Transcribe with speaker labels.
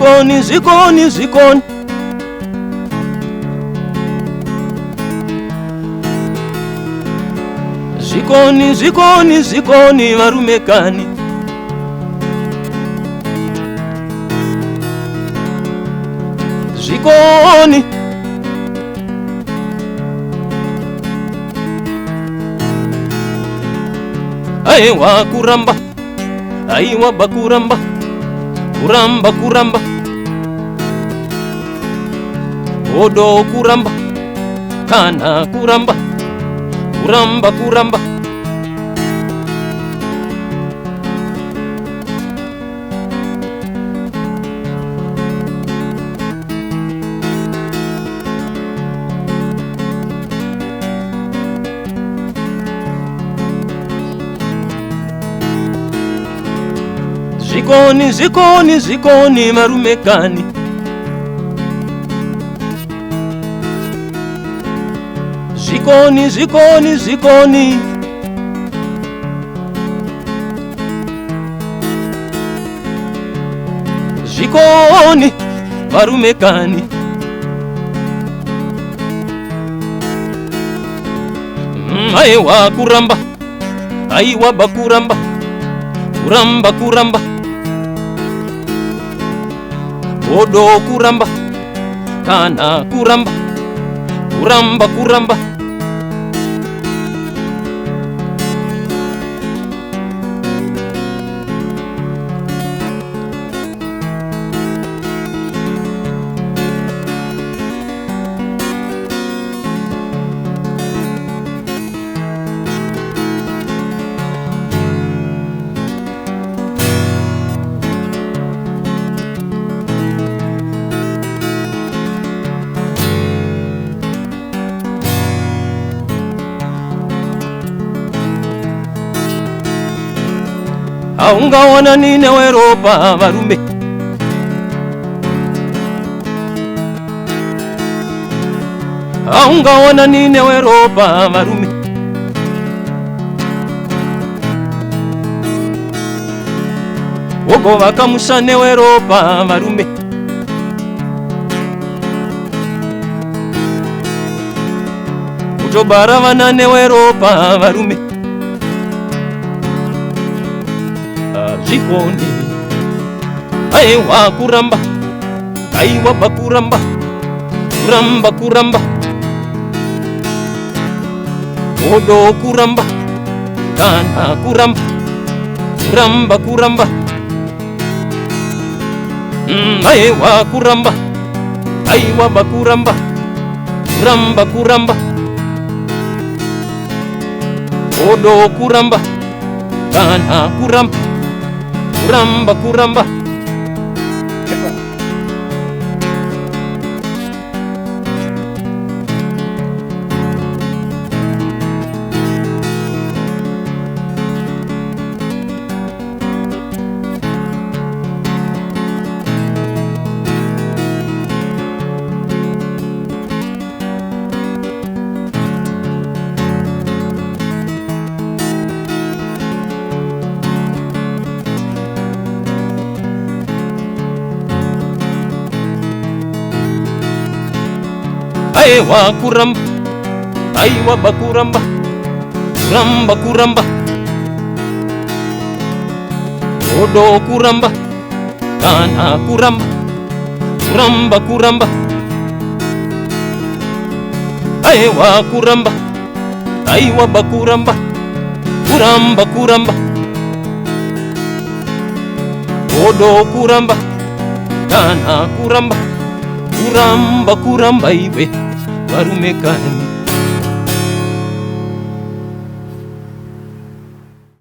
Speaker 1: zikoni, zikoni, zikoni. Zikoni, zikoni, zikoni varumekani. Zikoni. Aiwa kuramba, aiwa bakuramba, kuramba kuramba. Odo kuramba, kana kuramba, kuramba kuramba. Zikoni, zikoni, zikoni marumekani. Zikoni, zikoni, zikoni. Zikoni marumekani. Aiwa kuramba, aiwa bakuramba, kuramba kuramba. Odo kuramba, kana kuramba, kuramba kuramba. Aungawana nine weropa varume. Aungawana nine weropa varume. Ogo vakamusane weropa varume. Utobara vanane weropa varume. Zikoni, aiwa kuramba, aiwa bakuramba, kuramba kuramba. Odo kuramba, kana kuramba, kuramba kuramba. Aiwa kuramba, aiwa bakuramba, kuramba kuramba. Odo kuramba, kana kuramba, kuramba kuramba. Aiwa kuramba, aiwa bakuramba, kuramba kuramba. Odo kuramba, kana kuramba, kuramba kuramba. Aiwa kuramba, aiwa bakuramba, kuramba kuramba. Odo kuramba, kana kuramba, kuramba kuramba iwe varumekani.